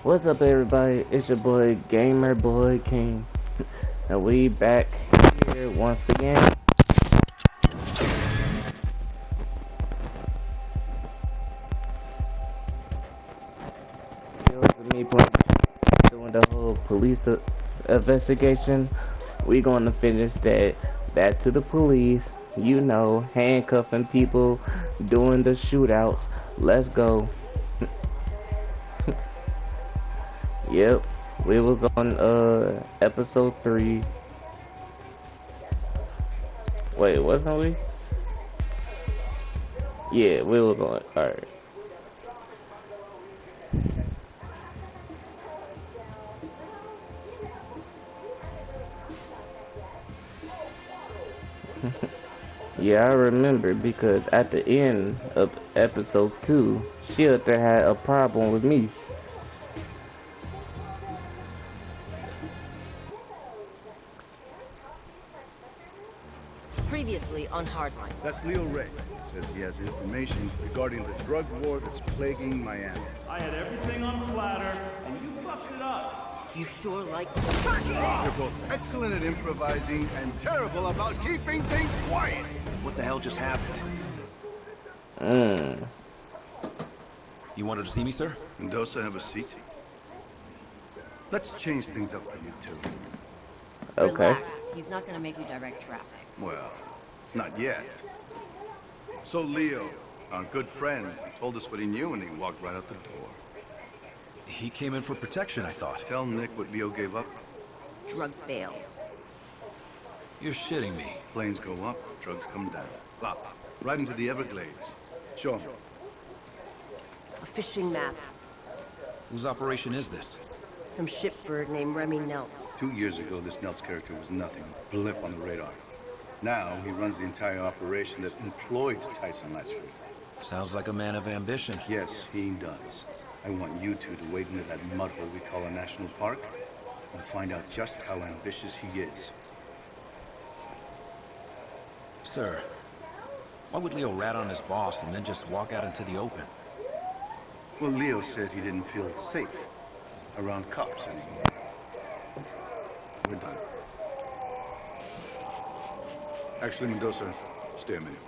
What's up, everybody? It's your boy Gamer Boy King, and we back here once again. It was me playing, doing the whole police investigation. We gonna finish that. Back to the police. You know, handcuffing people, doing the shootouts. Let's go. Yep, we was on episode 3. Wait, wasn't we? Yeah, we was on. Alright. Yeah, I remember because at the end of episode 2, she up there had a problem with me. Previously on Hardline. That's Leo Ray. Says he has information regarding the drug war that's plaguing Miami. I had everything on a platter, and you fucked it up. You sure like You're both excellent at improvising and terrible about keeping things quiet. What the hell just happened? You wanted to see me, sir? Mendoza, have a seat. Let's change things up for you two. Okay. Relax. He's not gonna make you direct traffic. Well, not yet. So Leo, our good friend, told us what he knew and he walked right out the door. He came in for protection, I thought. Tell Nick what Leo gave up. Drug bales. You're shitting me. Planes go up, drugs come down. Plop. Right into the Everglades. Show him. A fishing map. Whose operation is this? Some shipbird named Remy Nelts. 2 years ago, this Nelts character was nothing. A blip on the radar. Now, he runs the entire operation that employed Tyson Latchford. Sounds like a man of ambition. Yes, he does. I want you two to wade into that mud hole we call a national park and find out just how ambitious he is. Sir, why would Leo rat on his boss and then just walk out into the open? Well, Leo said he didn't feel safe around cops anymore. We're done. Actually, Mendoza, stay a minute.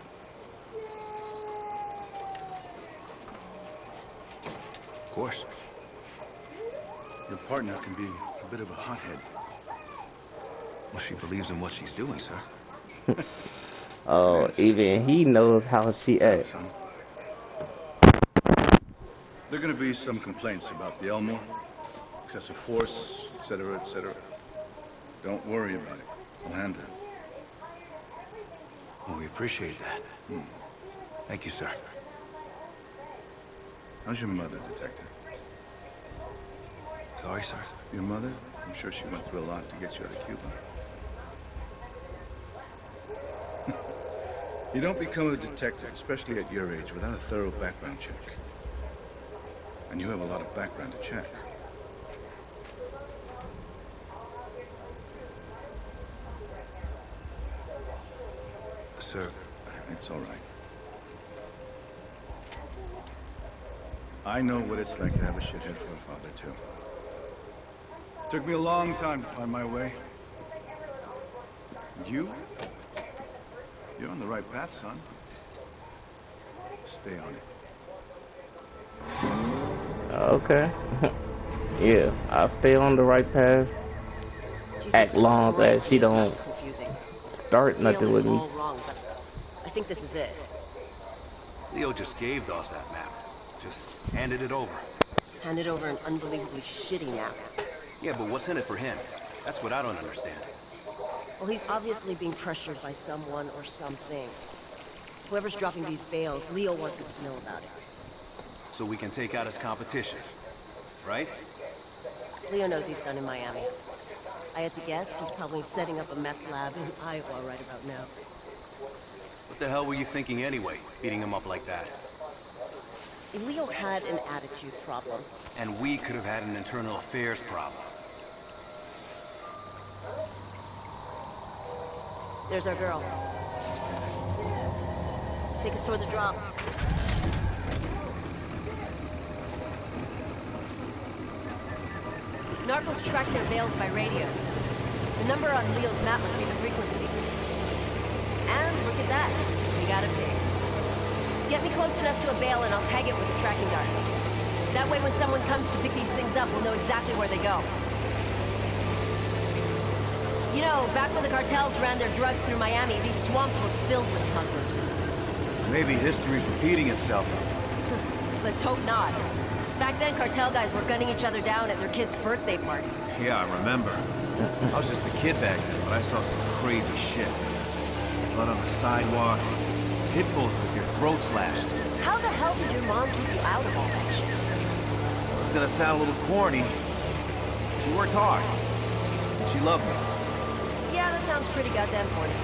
Of course. Your partner can be a bit of a hothead. Well, she believes in what she's doing, sir. Oh, Yes. even he knows how she acts. Son. There are gonna be some complaints about the Elmore, excessive force, etc., etc. Don't worry about it. We'll handle it. Well, we appreciate that. Thank you, sir. How's your mother, Detective? Sorry, sir. Your mother? I'm sure she went through a lot to get you out of Cuba. You don't become a detective, especially at your age, without a thorough background check. And you have a lot of background to check. Sir, It's all right. I know what it's like to have a shithead for a father, too. Took me a long time to find my way. You? You're on the right path, son. Stay on it. Okay. Yeah, I'll stay on the right path. Act long as she don't start nothing with me. Wrong, but I think this is it. Leo just gave us that map. Just handed it over. Handed over an unbelievably shitty map. Yeah, but what's in it for him? That's what I don't understand. Well, he's obviously being pressured by someone or something. Whoever's dropping these bales, Leo wants us to know about it. So we can take out his competition, right? Leo knows he's done in Miami. I had to guess he's probably setting up a meth lab in Iowa right about now. What the hell were you thinking anyway, beating him up like that? Leo had an attitude problem. And we could have had an internal affairs problem. There's our girl. Take us toward the drop. Narcos track their bales by radio. The number on Leo's map must be the frequency. And look at that. We got a pig. Get me close enough to a bale and I'll tag it with a tracking dart. That way when someone comes to pick these things up, we'll know exactly where they go. You know, back when the cartels ran their drugs through Miami, these swamps were filled with smugglers. Maybe history's repeating itself. Let's hope not. Back then, cartel guys were gunning each other down at their kids' birthday parties. Yeah, I remember. I was just a kid back then, but I saw some crazy shit. Blood on the sidewalk, pit bulls with your throat slashed. How the hell did your mom keep you out of all that shit? It's gonna sound a little corny. She worked hard. And she loved me. Yeah, that sounds pretty goddamn corny.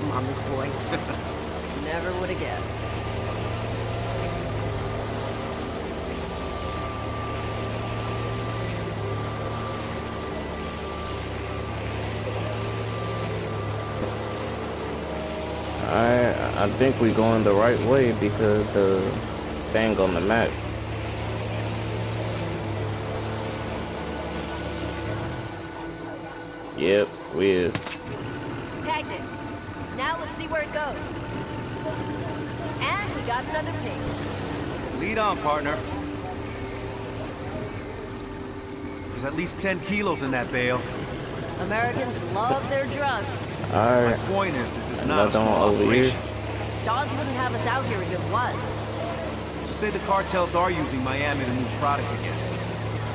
Mama's boy. Never would have guessed. I think we're going the right way because the thing on the map. Yep, we is. Tagged it. Now let's see where it goes. And we got another pig. Lead on, partner. There's at least 10 kilos in that bale. Americans love their drugs. Alright, My point is, this is not a another one small over operation. here. Dawes wouldn't have us out here if it was. So say the cartels are using Miami to move product again.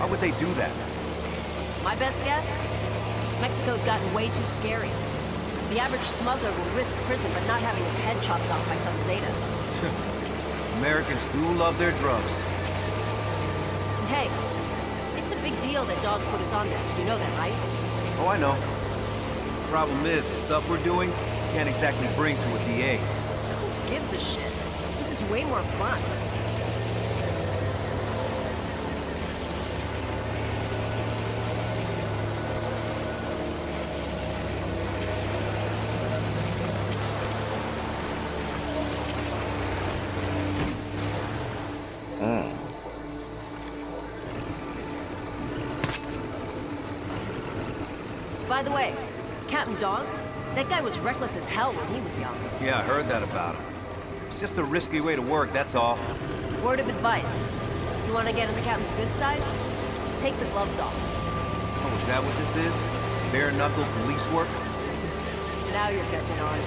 Why would they do that? My best guess? Mexico's gotten way too scary. The average smuggler will risk prison but not having his head chopped off by some Zeta. Americans do love their drugs. And hey, it's a big deal that Dawes put us on this. You know that, right? Oh, I know. The problem is, the stuff we're doing, you can't exactly bring to a DA. Who gives a shit? This is way more fun. By the way, Captain Dawes, that guy was reckless as hell when he was young. Yeah, I heard that about him. It's just a risky way to work, that's all. Word of advice. You want to get on the captain's good side? Take the gloves off. Oh, is that what this is? Bare-knuckle police work? Now you're catching on.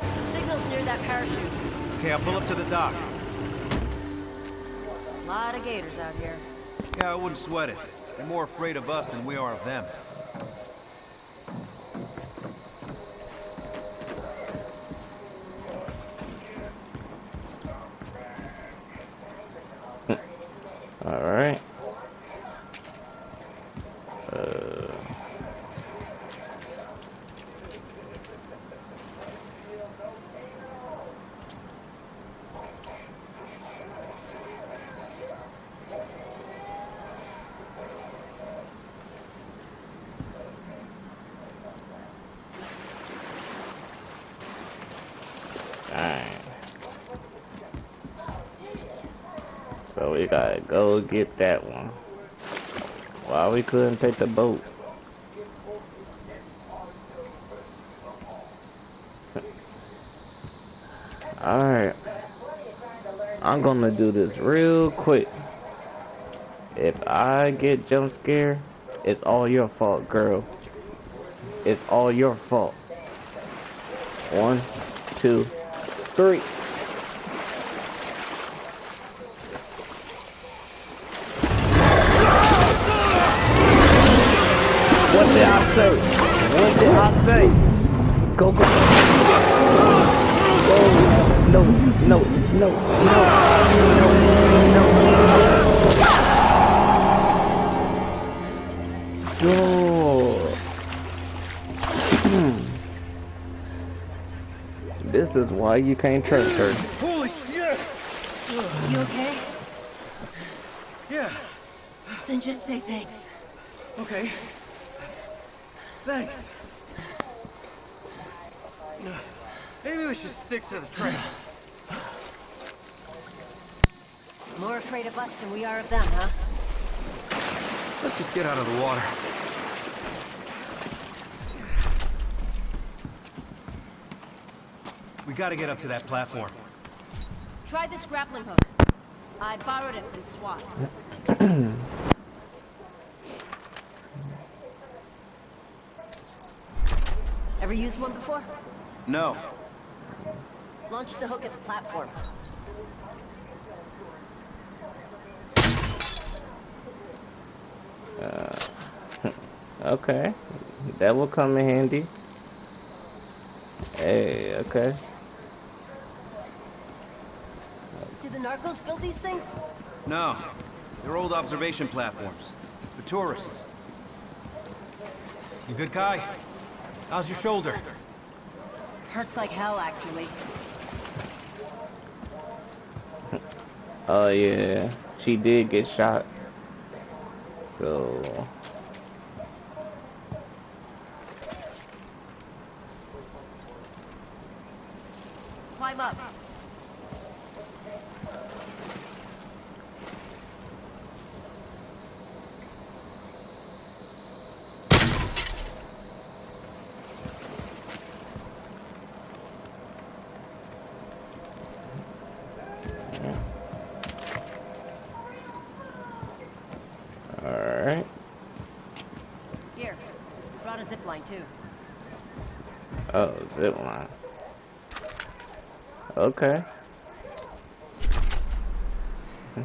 The signal's near that parachute. Okay, I'll pull up to the dock. A lot of gators out here. Yeah, I wouldn't sweat it. They're more afraid of us than we are of them. Alright. So we gotta go get that one. Why we couldn't take the boat? Alright. I'm gonna do this real quick. If I get jump scared, it's all your fault, girl. It's all your fault. 1, 2, 3. What did I say? What did I say? Go, go. Go. No, no, no, no, no. This is why you can't trust her. Holy shit! You okay? Yeah, Then just say thanks. okay. Thanks. Maybe we should stick to the trail. More afraid of us than we are of them, huh? Let's just get out of the water. We gotta get up to that platform. Try this grappling hook. I borrowed it from SWAT. Ever used one before? No. Launch the hook at the platform. Okay. That will come in handy. Hey, okay. Did the narcos build these things? No. They're old observation platforms. For tourists. You good, Kai? How's your shoulder? Hurts like hell, actually. Oh yeah, she did get shot. So Climb up. alright. Here. Brought a zip line too. Oh, zip line. Okay.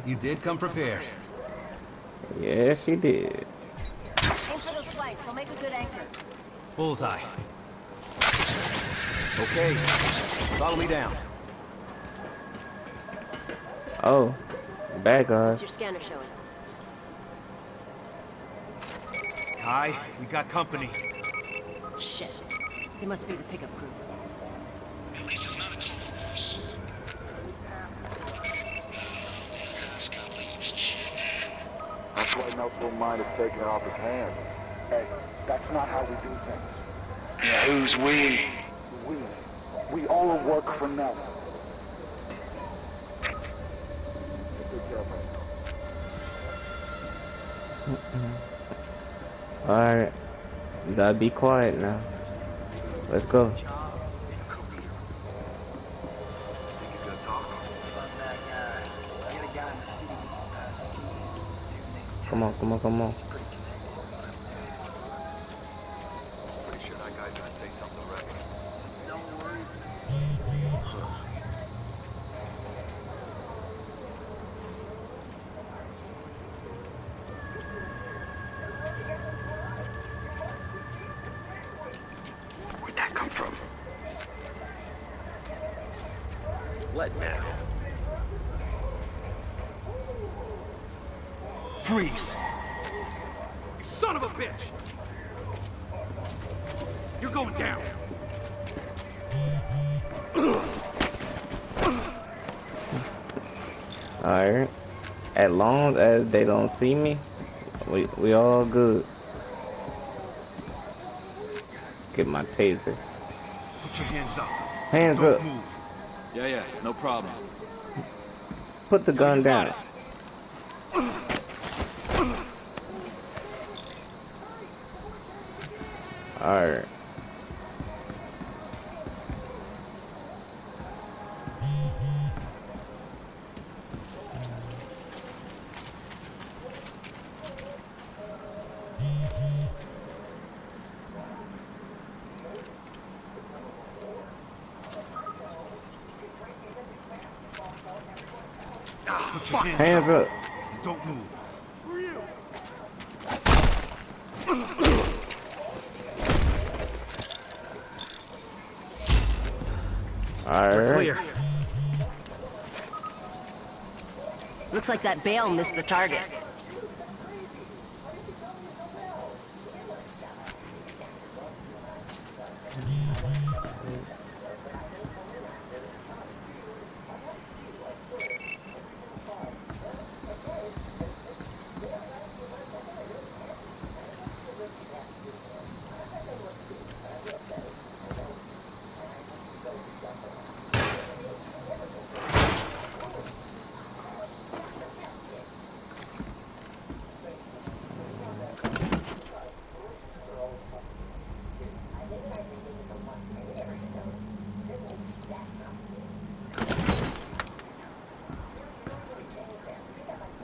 You did come prepared. Yeah, she did. Aim for those planks, they'll make a good anchor. Bullseye. Okay. Follow me down. Oh, bad guys. What's your scanner showing? Kai, we got company. Shit. They must be the pickup crew. That's why Mel's don't mind us taking it off his hands. Hey, that's not how we do things. Yeah, who's we? We all work for Mel. Take care of her. Alright. You gotta be quiet now. Let's go. Come on, come on, come on. Pretty sure that guy's gonna say something right. Don't worry. Where'd that come from? What now? Freeze! You son of a bitch! You're going down! Alright. As long as they don't see me, we all good. Get my taser. Put your hands up. Hands Don't up. move. Yeah, no problem. Put the gun you got down. it. Alright. Put your Hands up. And don't move. Who are you? Alright. Clear. Looks like that bale missed the target.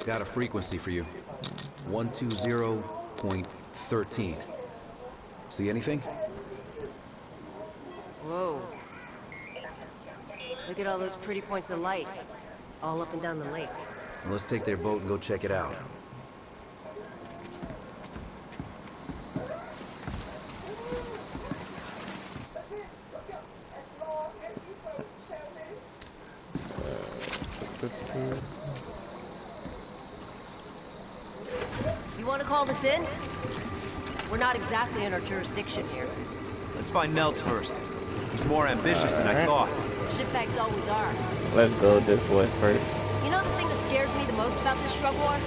Got a frequency for you. 120.13. See anything? Whoa. Look at all those pretty points of light, all up and down the lake. Let's take their boat and go check it out. You want to call this in? We're not exactly in our jurisdiction here. Let's find Nelds first. He's more ambitious than I thought. Shitbags always are. Let's go this way first. You know the thing that scares me the most about this drug war?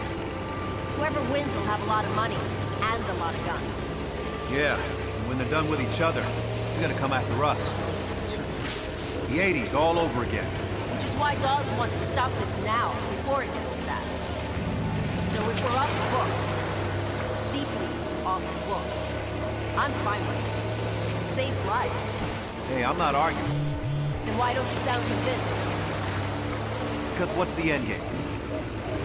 Whoever wins will have a lot of money and a lot of guns. Yeah, and when they're done with each other, they're gonna come after us. The 80s all over again. Which is why Dawes wants to stop this now, before it gets to that. So if we're off the books, deeply off the books, I'm fine with it. It saves lives. Hey, I'm not arguing. Then why don't you sound convinced? Because what's the end game?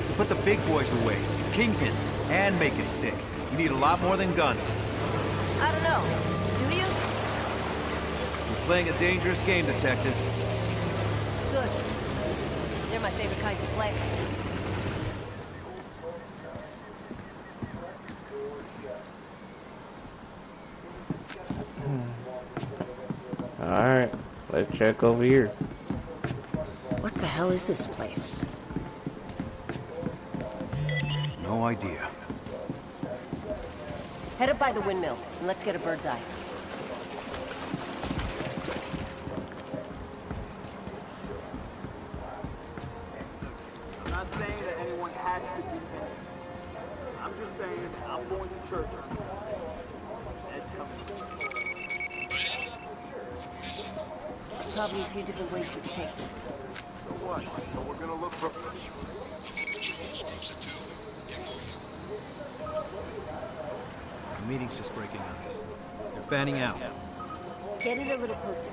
To put the big boys away, kingpins, and make it stick. You need a lot more than guns. I don't know. Do you? You're playing a dangerous game, Detective. Good. They're my favorite kind to play. Alright, let's check over here. What the hell is this place? No idea. Head up by the windmill, and let's get a bird's eye. I'm not saying that anyone has to be in. I'm just saying I'm going to church on Sunday. Ed's coming. Probably a few different ways to take this. So what? So we're gonna look for... The meeting's just breaking up. They're fanning out. Get it a little closer.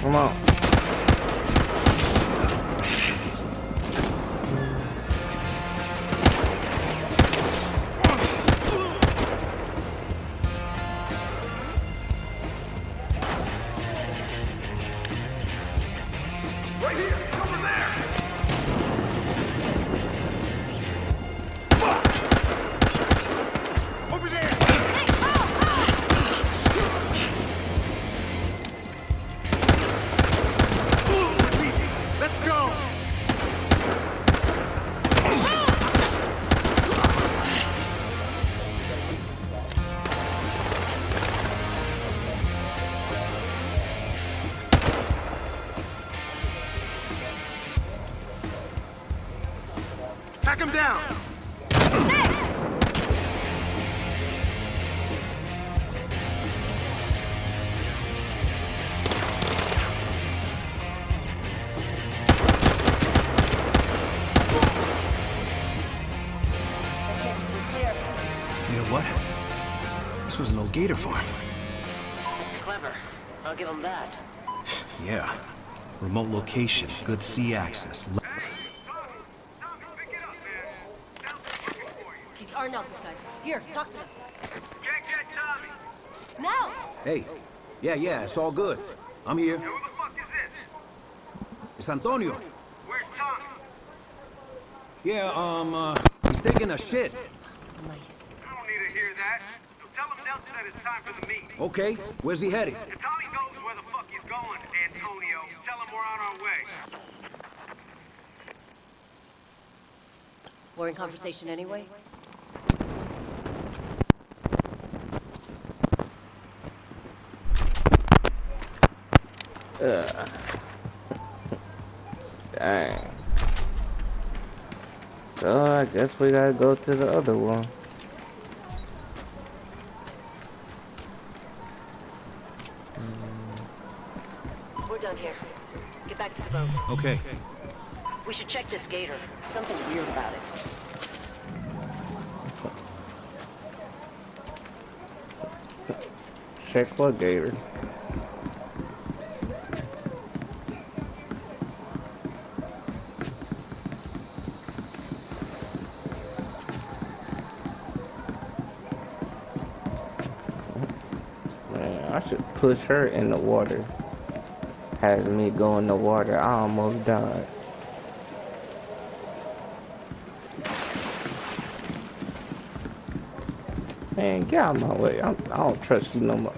Come on. Right here! Over there! Over there! Let's go! Track him down! That's it. We're clear. You know what? This was an old gator farm. That's clever. I'll give them that. Yeah. Remote location, good sea access. These are Nelson's guys. Here, talk to them. Now! Hey. Yeah, it's all good. I'm here. Who the fuck is this? It's Antonio. Where's Tommy? Yeah, he's taking a shit. Nice. I don't need to hear that. So Tell him Nell said it's time for the meet. Okay, where's he heading? If Tommy knows where the fuck he's going, Antonio, tell him we're on our way. Boring conversation anyway? Dang. So I guess we gotta go to the other one. We're done here. Get back to the boat. Okay. We should check this gator. Something weird about it. Check what gator? Man, I should push her in the water. Has me go in the water, I almost died. Man, get out of my way. I don't trust you no more.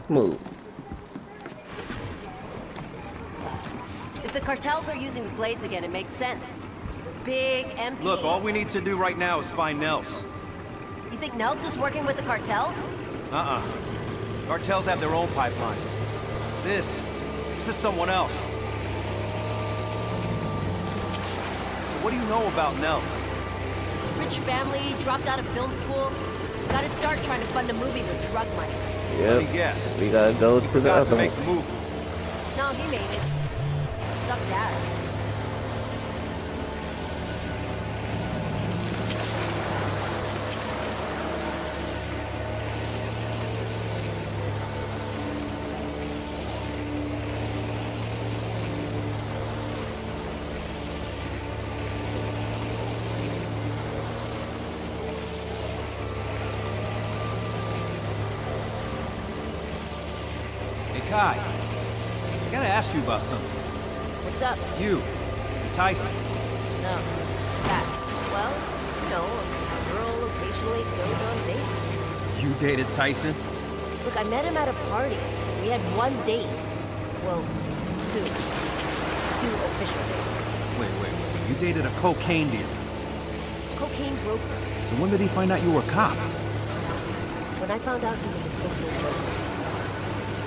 Move. If the cartels are using the blades again, it makes sense. It's big, empty. Look, all we need to do right now is find Nels. You think Nelts is working with the cartels? Uh-uh. Cartels have their own pipelines. This is someone else. So what do you know about Nels? Rich family, dropped out of film school. Got to start trying to fund a movie with drug money. Let me Yep. guess. We gotta go to the Got other to make one. the movie. No, he made it. Sucked ass. Hey, Kai. I gotta ask you about something. What's up? You, Tyson. No. That. Well, you know, a girl occasionally goes on dates. You dated Tyson? Look, I met him at a party. We had one date. Well, two. Two official dates. Wait. You dated a cocaine dealer. Cocaine broker. So when did he find out you were a cop? When I found out he was a cocaine broker.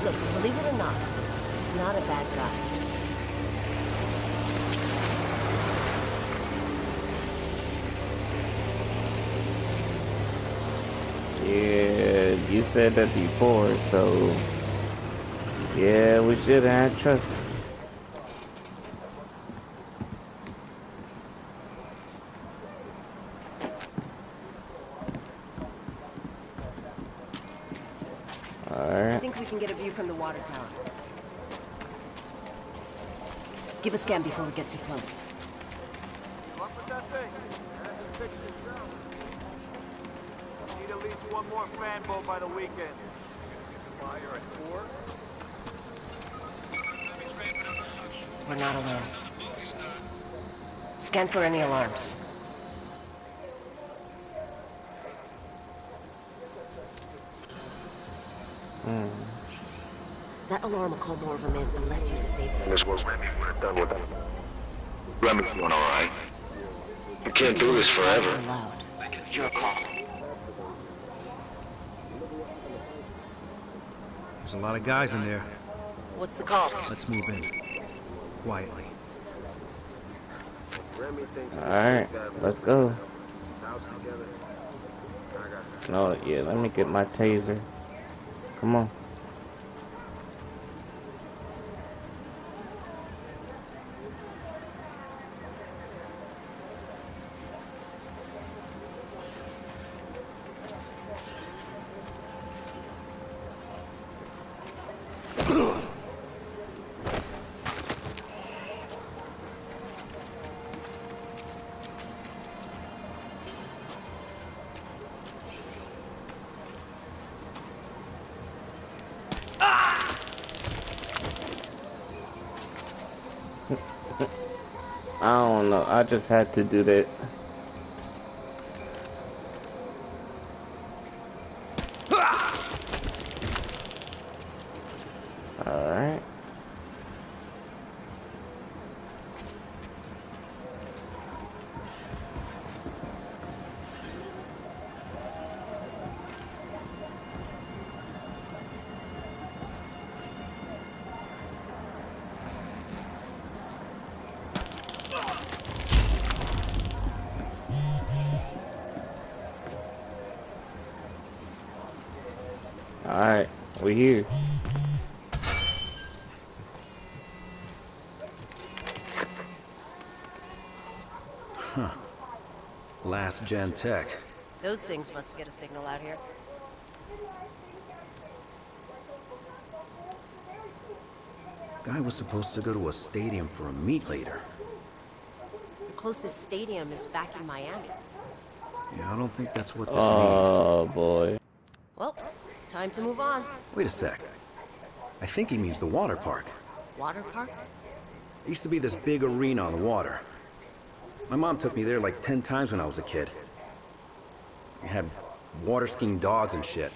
Look, believe it or not, he's not a bad guy. Yeah, you said that before, so yeah, we should have trust. I Alright. think we can get a view from the water tower. Give a scan before we get too close. You up with that thing? That's a fix yourself. Need at least one more fan boat by the weekend. Buy her a tour? We're not alone. Scan for any alarms. That alarm will call more of them in unless you disable it. This was Remy. We're done with them. Remy's doing all right. We can't do this forever. Loud. Your call. There's a lot of guys in there. What's the call? Let's move in. Quietly. Alright, let's go. No, yeah, let me get my taser. Come on. I don't know. I just had to do that. Alright. Alright, we're here. Huh. Last gen tech. Those things must get a signal out here. Guy was supposed to go to a stadium for a meet later. The closest stadium is back in Miami. Yeah, I don't think that's what this means. Oh boy. Well, time to move on. Wait a sec. I think he means the water park. Water park? There used to be this big arena on the water. My mom took me there like 10 times when I was a kid. We had water skiing dogs and shit.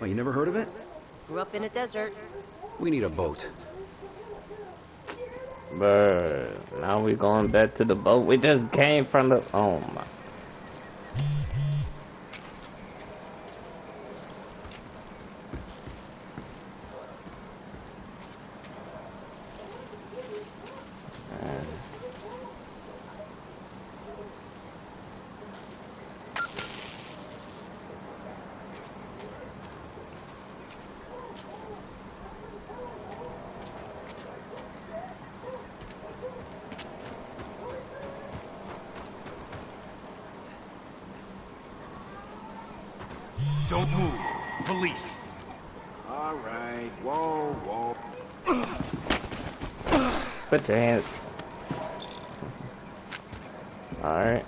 Oh, you never heard of it? Grew up in a desert. We need a boat. Bruh, now we going back to the boat. We just came from the... Oh my... Don't move. Police. All right, whoa, whoa. Put your hands... Alright.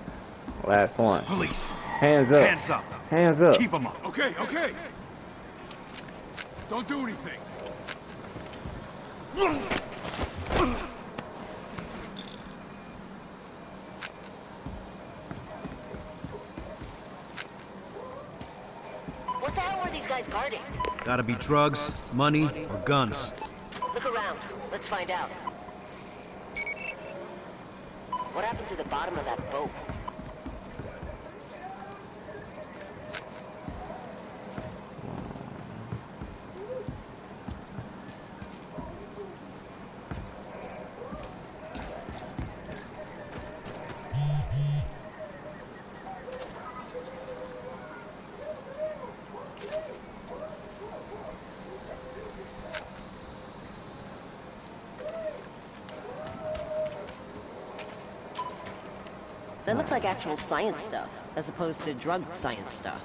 Last one. Police. Hands up. Hands up. Hands up. Keep them up. Okay, okay. Don't do anything. What the hell are these guys guarding? Gotta be drugs, money, or guns. Look around. Let's find out. What happened to the bottom of that boat? That looks like actual science stuff, as opposed to drug science stuff.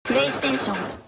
PlayStation